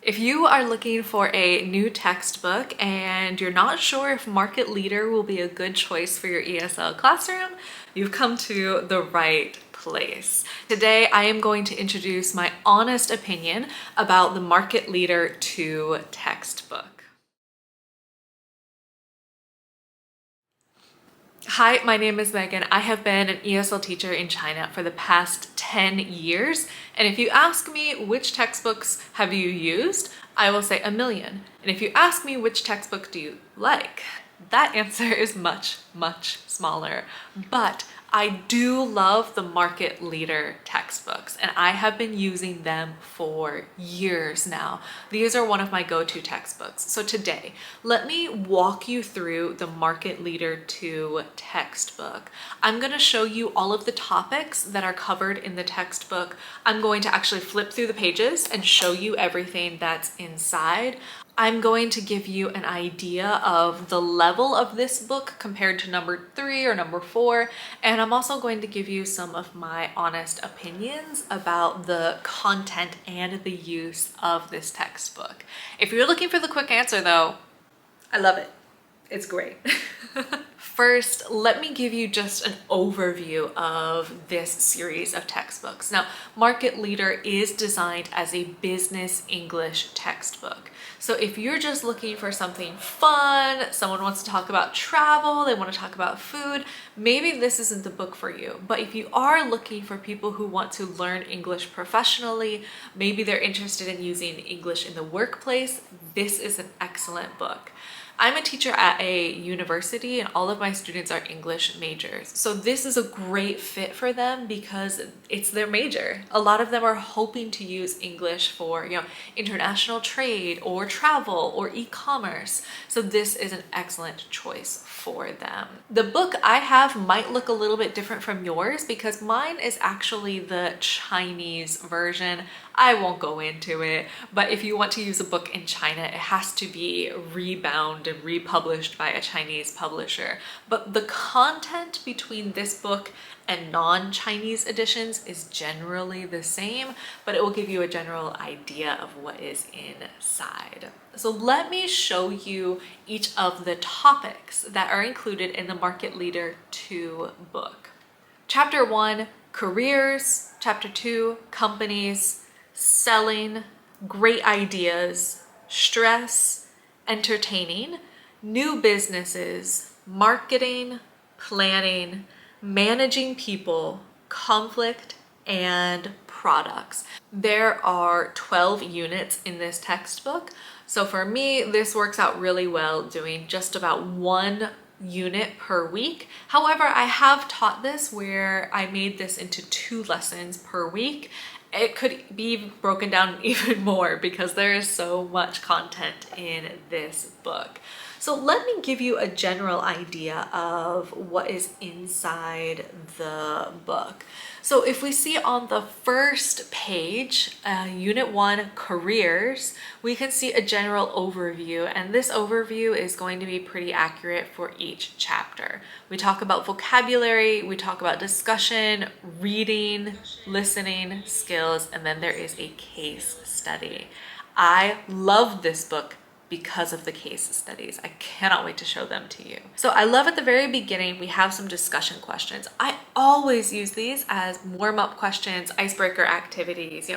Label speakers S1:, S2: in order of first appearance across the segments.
S1: If you are looking for a new textbook and you're not sure if Market Leader will be a good choice for your ESL classroom, you've come to the right place. Today, I am going to introduce my honest opinion about the Market Leader 2 textbook. Hi, my name is Megan. I have been an ESL teacher in China for the past 10 years. And if you ask me which textbooks have you used, I will say a million. And if you ask me which textbook do you like, that answer is much, much smaller. But I do love the Market Leader textbooks, and I have been using them for years now. These are one of my go-to textbooks. So today, let me walk you through the Market Leader 2 textbook. I'm going to show you all of the topics that are covered in the textbook. I'm going to actually flip through the pages and show you everything that's inside. I'm going to give you an idea of the level of this book compared to number 3 or number 4, and I'm also going to give you some of my honest opinions about the content and the use of this textbook. If you're looking for the quick answer though, I love it. It's great. First, let me give you just an overview of this series of textbooks. Now, Market Leader is designed as a business English textbook. So if you're just looking for something fun, someone wants to talk about travel, they want to talk about food, maybe this isn't the book for you. But if you are looking for people who want to learn English professionally, maybe they're interested in using English in the workplace, this is an excellent book. I'm a teacher at a university and all of my students are English majors. So this is a great fit for them because it's their major. A lot of them are hoping to use English for, international trade or travel or e-commerce. So this is an excellent choice for them. The book I have might look a little bit different from yours because mine is actually the Chinese version. I won't go into it, but if you want to use a book in China, it has to be rebound and republished by a Chinese publisher. But the content between this book and non-Chinese editions is generally the same, but it will give you a general idea of what is inside. So let me show you each of the topics that are included in the Market Leader 2 book. Chapter 1, careers. Chapter 2, companies. Selling, great ideas, stress, entertaining, new businesses, marketing, planning, managing people, conflict, and products. There are 12 units in this textbook. So for me, this works out really well doing just about one unit per week. However, I have taught this where I made this into 2 lessons per week. It could be broken down even more because there is so much content in this book. So let me give you a general idea of what is inside the book. So if we see on the first page, Unit 1, Careers, we can see a general overview, and this overview is going to be pretty accurate for each chapter. We talk about vocabulary, we talk about discussion, reading, listening, skills, and then there is a case study. I love this book because of the case studies. I cannot wait to show them to you. So I love at the very beginning, we have some discussion questions. I always use these as warm-up questions, icebreaker activities.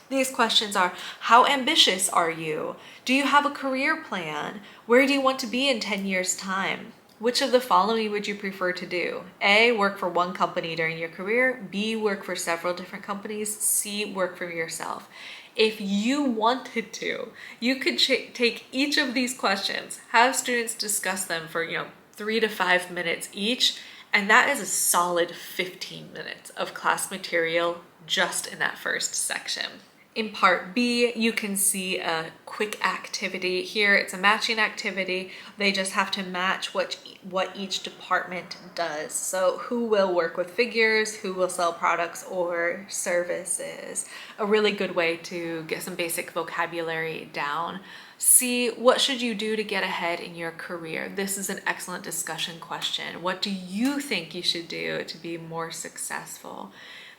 S1: These questions are, how ambitious are you? Do you have a career plan? Where do you want to be in 10 years' time? Which of the following would you prefer to do? A, work for one company during your career. B, work for several different companies. C, work for yourself. If you wanted to, you could take each of these questions, have students discuss them for 3 to 5 minutes each, and that is a solid 15 minutes of class material just in that first section. In part B, you can see a quick activity. Here it's a matching activity. They just have to match what each department does. So who will work with figures, who will sell products or services. A really good way to get some basic vocabulary down. C, what should you do to get ahead in your career? This is an excellent discussion question. What do you think you should do to be more successful?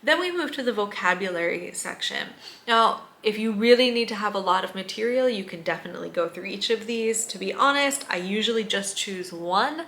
S1: Then we move to the vocabulary section. Now, if you really need to have a lot of material, you can definitely go through each of these. To be honest, I usually just choose one.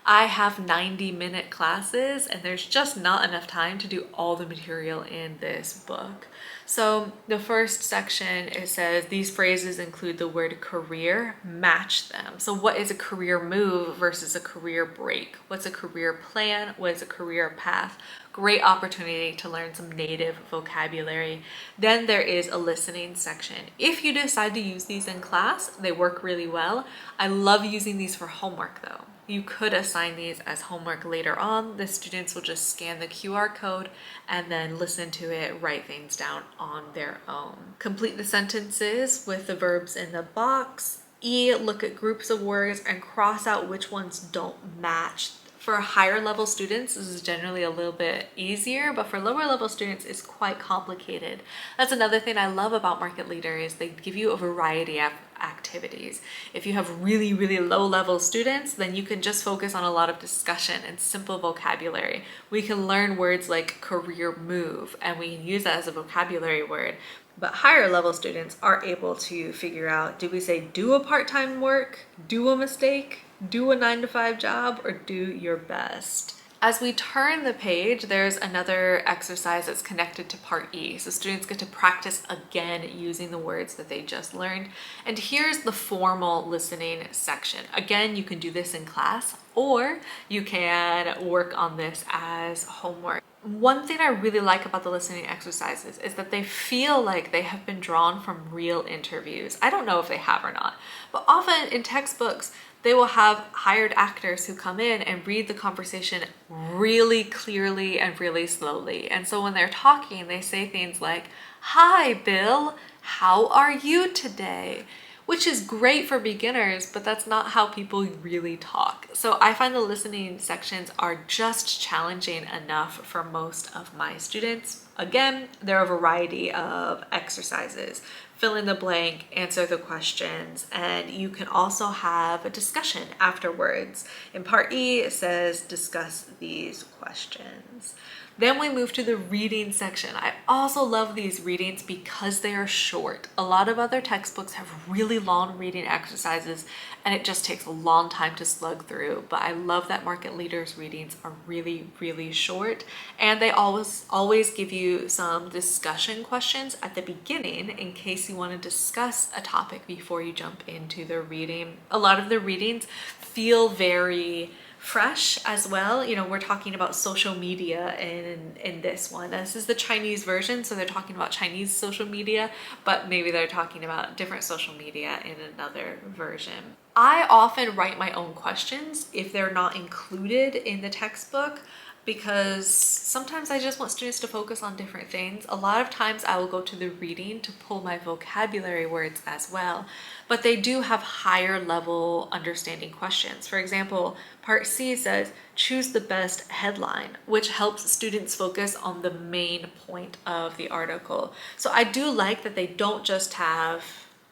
S1: I have 90-minute classes and there's just not enough time to do all the material in this book. So the first section, it says these phrases include the word career, match them. So what is a career move versus a career break? What's a career plan? What is a career path? Great opportunity to learn some native vocabulary. Then there is a listening section. If you decide to use these in class, they work really well. I love using these for homework though. You could assign these as homework later on. The students will just scan the QR code and then listen to it, write things down on their own. Complete the sentences with the verbs in the box. E, look at groups of words and cross out which ones don't match. For higher level students, this is generally a little bit easier, but for lower level students, it's quite complicated. That's another thing I love about Market Leader is they give you a variety of activities. If you have really, really low level students, then you can just focus on a lot of discussion and simple vocabulary. We can learn words like career move, and we can use that as a vocabulary word. But higher level students are able to figure out, do we say do a part-time work, do a mistake, do a 9-to-5 job, or do your best? As we turn the page, there's another exercise that's connected to part E. So students get to practice again using the words that they just learned. And here's the formal listening section. Again, you can do this in class or you can work on this as homework. One thing I really like about the listening exercises is that they feel like they have been drawn from real interviews. I don't know if they have or not, but often in textbooks, they will have hired actors who come in and read the conversation really clearly and really slowly. And so when they're talking, they say things like, "Hi, Bill, how are you today?" Which is great for beginners, but that's not how people really talk. So I find the listening sections are just challenging enough for most of my students. Again, there are a variety of exercises. Fill in the blank, answer the questions, and you can also have a discussion afterwards. In part E, it says discuss these questions. Then we move to the reading section. I also love these readings because they are short. A lot of other textbooks have really long reading exercises and it just takes a long time to slug through. But I love that Market Leader's readings are really, really short. And they always give you some discussion questions at the beginning in case you want to discuss a topic before you jump into the reading. A lot of the readings feel very fresh as well. You know, we're talking about social media in this one. This is the Chinese version, so they're talking about Chinese social media, but maybe they're talking about different social media in another version. I often write my own questions if they're not included in the textbook, because sometimes I just want students to focus on different things. A lot of times I will go to the reading to pull my vocabulary words as well, but they do have higher level understanding questions. For example, part C says, choose the best headline, which helps students focus on the main point of the article. So I do like that they don't just have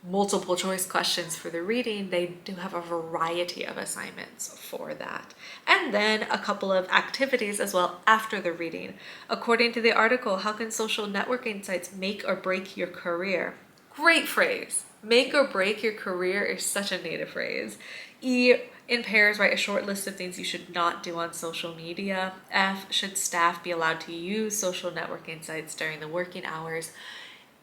S1: multiple choice questions for the reading, they do have a variety of assignments for that. And then a couple of activities as well after the reading. According to the article, how can social networking sites make or break your career? Great phrase. Make or break your career is such a native phrase. E, in pairs, write a short list of things you should not do on social media. F, should staff be allowed to use social networking sites during the working hours?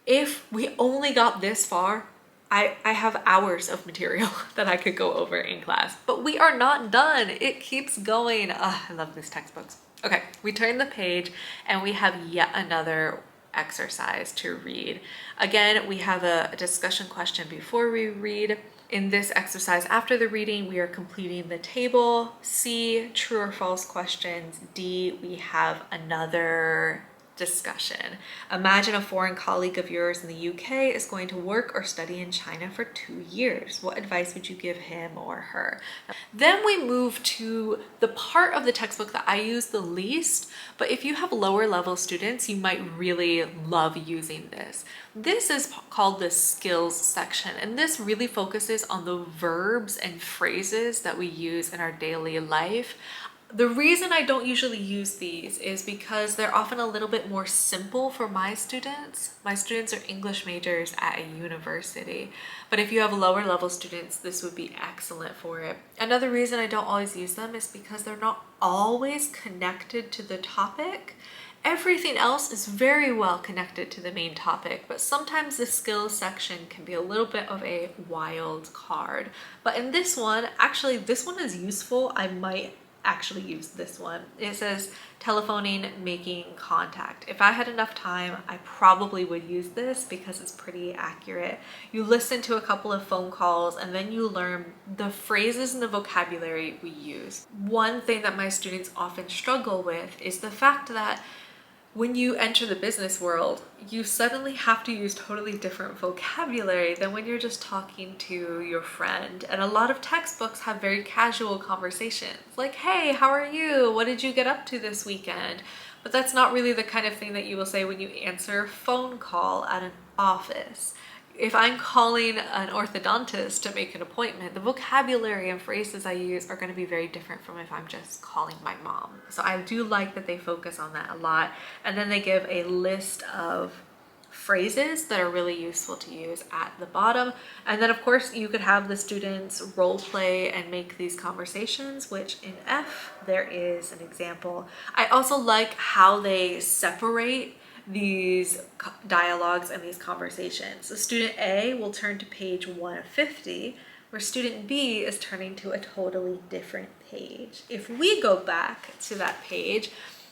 S1: If we only got this far, I have hours of material that I could go over in class, but we are not done. It keeps going. I love these textbooks. Okay, we turn the page and we have yet another exercise to read. Again, we have a discussion question before we read. In this exercise, after the reading, we are completing the table. C, true or false questions. D, we have another discussion. Imagine a foreign colleague of yours in the UK is going to work or study in China for 2 years. What advice would you give him or her? Then we move to the part of the textbook that I use the least, but if you have lower level students, you might really love using this. This is called the skills section, and this really focuses on the verbs and phrases that we use in our daily life. The reason I don't usually use these is because they're often a little bit more simple for my students. My students are English majors at a university, but if you have lower level students, this would be excellent for it. Another reason I don't always use them is because they're not always connected to the topic. Everything else is very well connected to the main topic, but sometimes the skills section can be a little bit of a wild card. But in this one, actually, this one is useful. I might actually use this one. It says telephoning, making contact. If I had enough time, I probably would use this because it's pretty accurate. You listen to a couple of phone calls and then you learn the phrases and the vocabulary we use. One thing that my students often struggle with is the fact that when you enter the business world, you suddenly have to use totally different vocabulary than when you're just talking to your friend. And a lot of textbooks have very casual conversations, like, hey, how are you? What did you get up to this weekend? But that's not really the kind of thing that you will say when you answer a phone call at an office. If I'm calling an orthodontist to make an appointment, the vocabulary and phrases I use are going to be very different from if I'm just calling my mom. So I do like that they focus on that a lot. And then they give a list of phrases that are really useful to use at the bottom. And then of course you could have the students role play and make these conversations, which in F there is an example. I also like how they separate these dialogues and these conversations. So student A will turn to page 150, where student B is turning to a totally different page. If we go back to that page,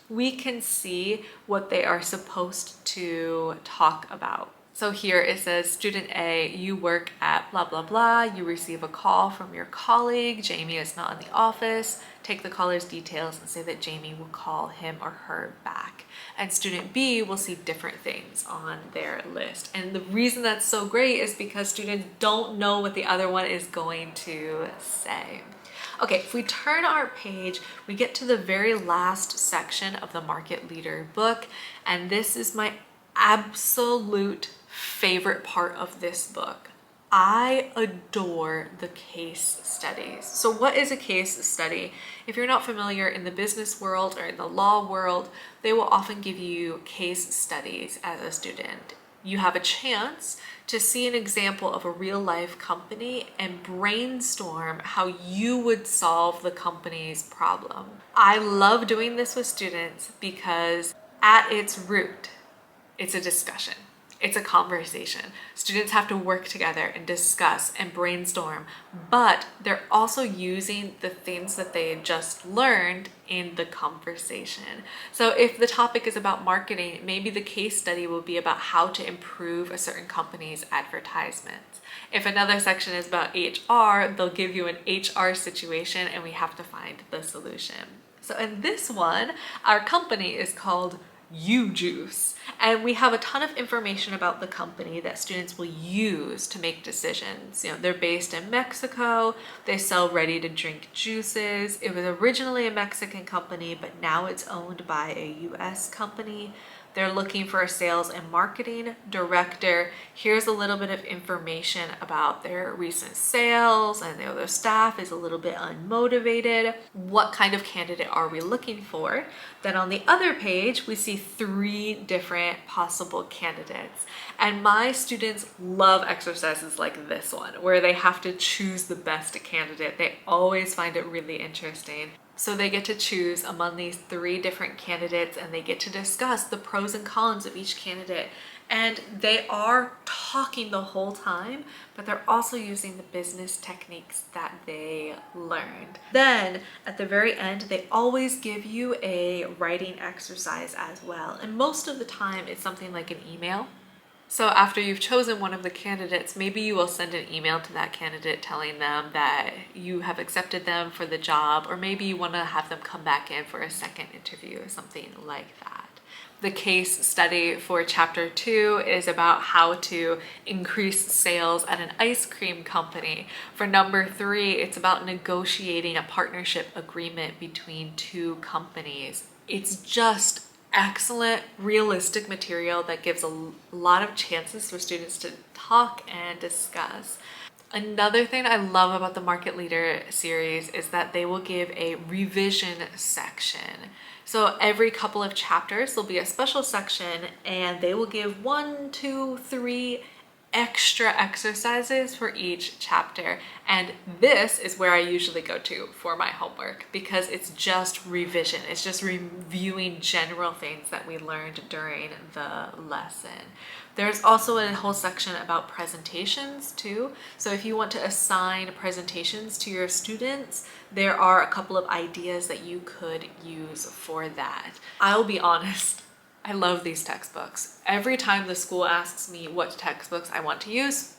S1: we can see what they are supposed to talk about. So here it says, student A, you work at blah, blah, blah. You receive a call from your colleague. Jamie is not in the office. Take the caller's details and say that Jamie will call him or her back. And student B will see different things on their list. And the reason that's so great is because students don't know what the other one is going to say. Okay, if we turn our page, we get to the very last section of the Market Leader book. And this is my absolute favorite part of this book. I adore the case studies. So what is a case study? If you're not familiar, in the business world or in the law world, they will often give you case studies as a student. You have a chance to see an example of a real life company and brainstorm how you would solve the company's problem. I love doing this with students because at its root, it's a discussion. It's a conversation. Students have to work together and discuss and brainstorm, but they're also using the things that they had just learned in the conversation. So if the topic is about marketing, maybe the case study will be about how to improve a certain company's advertisements. If another section is about HR, they'll give you an HR situation and we have to find the solution. So in this one, our company is called Juice, and we have a ton of information about the company that students will use to make decisions. You know, they're based in Mexico. They sell ready to drink juices. It was originally a Mexican company, but now it's owned by a US company. They're looking for a sales and marketing director. Here's a little bit of information about their recent sales, and their staff is a little bit unmotivated. What kind of candidate are we looking for? Then on the other page, we see 3 different possible candidates. And my students love exercises like this one, where they have to choose the best candidate. They always find it really interesting. So they get to choose among these 3 different candidates and they get to discuss the pros and cons of each candidate. And they are talking the whole time, but they're also using the business techniques that they learned. Then at the very end, they always give you a writing exercise as well. And most of the time it's something like an email. So after you've chosen one of the candidates, maybe you will send an email to that candidate telling them that you have accepted them for the job, or maybe you want to have them come back in for a second interview or something like that. The case study for chapter 2 is about how to increase sales at an ice cream company. For number 3, it's about negotiating a partnership agreement between 2 companies. It's just excellent, realistic material that gives a lot of chances for students to talk and discuss. Another thing I love about the Market Leader series is that they will give a revision section. So every couple of chapters, there'll be a special section and they will give 1, 2, 3 extra exercises for each chapter. And this is where I usually go to for my homework because it's just revision. It's just reviewing general things that we learned during the lesson. There's also a whole section about presentations too. So if you want to assign presentations to your students, there are a couple of ideas that you could use for that. I'll be honest, I love these textbooks. Every time the school asks me what textbooks I want to use,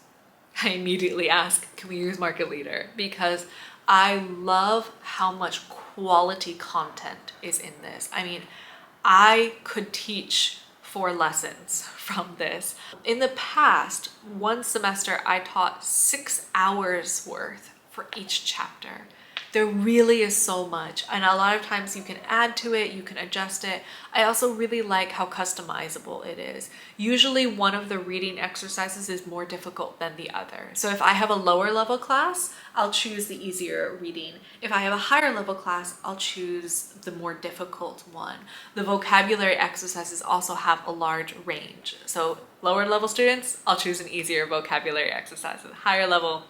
S1: I immediately ask, can we use Market Leader? Because I love how much quality content is in this. I mean, I could teach 4 lessons from this. In the past, one semester I taught 6 hours worth for each chapter. There really is so much, and a lot of times you can add to it, you can adjust it. I also really like how customizable it is. Usually one of the reading exercises is more difficult than the other. So if I have a lower level class, I'll choose the easier reading. If I have a higher level class, I'll choose the more difficult one. The vocabulary exercises also have a large range. So lower level students, I'll choose an easier vocabulary exercise. Higher level,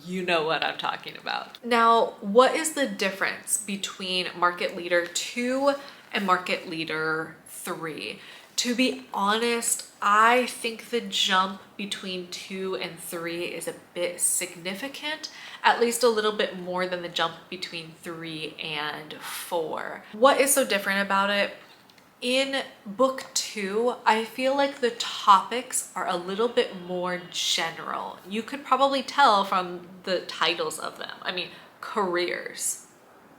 S1: you know what I'm talking about. Now, what is the difference between Market Leader 2 and Market Leader 3? To be honest, I think the jump between 2 and 3 is a bit significant, at least a little bit more than the jump between 3 and 4. What is so different about it? In book 2, I feel like the topics are a little bit more general. You could probably tell from the titles of them. I mean, careers,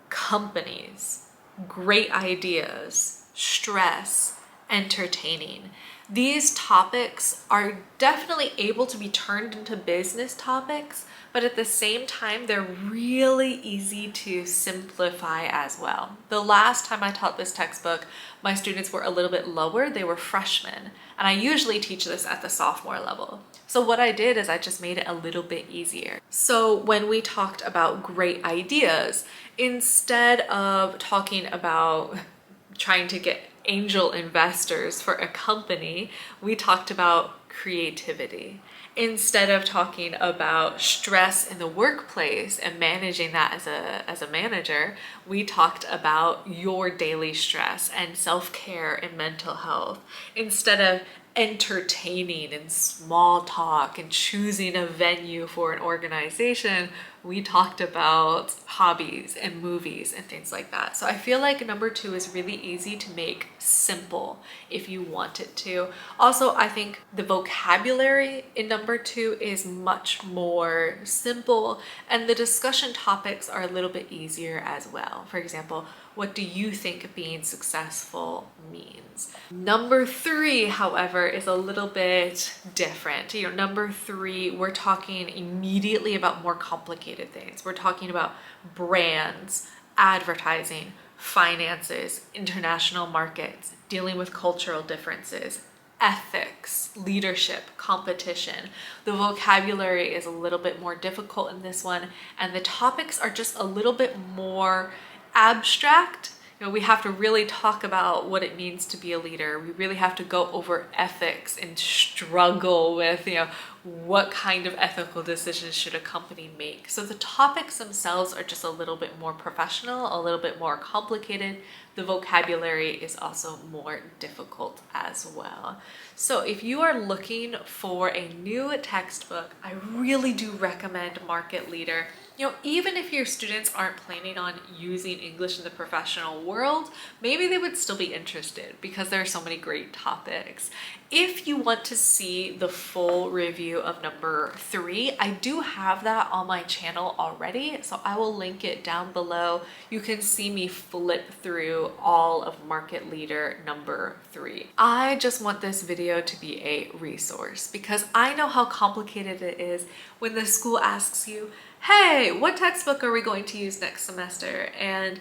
S1: companies, great ideas, stress, entertaining. These topics are definitely able to be turned into business topics, but at the same time, they're really easy to simplify as well. The last time I taught this textbook, my students were a little bit lower, they were freshmen, and I usually teach this at the sophomore level. So what I did is I just made it a little bit easier. So when we talked about great ideas, instead of talking about trying to get angel investors for a company, we talked about creativity. Instead of talking about stress in the workplace and managing that as a manager, we talked about your daily stress and self-care and mental health. Instead of entertaining and small talk and choosing a venue for an organization, we talked about hobbies and movies and things like that. So I feel like number 2 is really easy to make simple if you want it to. Also, I think the vocabulary in number 2 is much more simple and the discussion topics are a little bit easier as well. For example, what do you think being successful means? Number 3, however, is a little bit different. Number 3, we're talking immediately about more complicated things. We're talking about brands, advertising, finances, international markets, dealing with cultural differences, ethics, leadership, competition. The vocabulary is a little bit more difficult in this one, and the topics are just a little bit more abstract. We have to really talk about what it means to be a leader. We really have to go over ethics and struggle with, what kind of ethical decisions should a company make. So the topics themselves are just a little bit more professional, a little bit more complicated. The vocabulary is also more difficult as well. So if you are looking for a new textbook, I really do recommend Market Leader. Even if your students aren't planning on using English in the professional world, maybe they would still be interested because there are so many great topics. If you want to see the full review of number 3, I do have that on my channel already, so I will link it down below. You can see me flip through all of Market Leader number 3. I just want this video to be a resource because I know how complicated it is when the school asks you, hey, what textbook are we going to use next semester? And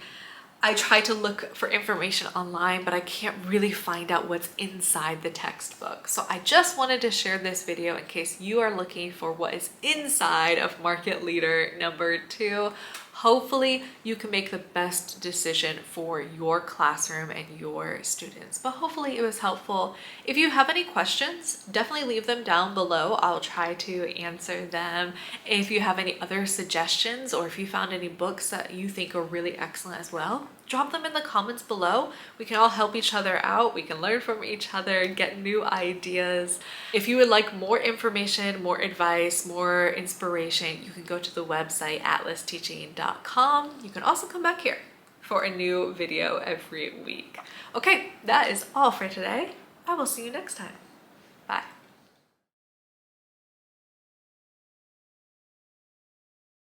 S1: I try to look for information online, but I can't really find out what's inside the textbook. So I just wanted to share this video in case you are looking for what is inside of Market Leader number 2. Hopefully you can make the best decision for your classroom and your students, but hopefully it was helpful. If you have any questions, definitely leave them down below. I'll try to answer them. If you have any other suggestions, or if you found any books that you think are really excellent as well, drop them in the comments below. We can all help each other out. We can learn from each other, get new ideas. If you would like more information, more advice, more inspiration, you can go to the website atlasteaching.com. You can also come back here for a new video every week. Okay, that is all for today. I will see you next time.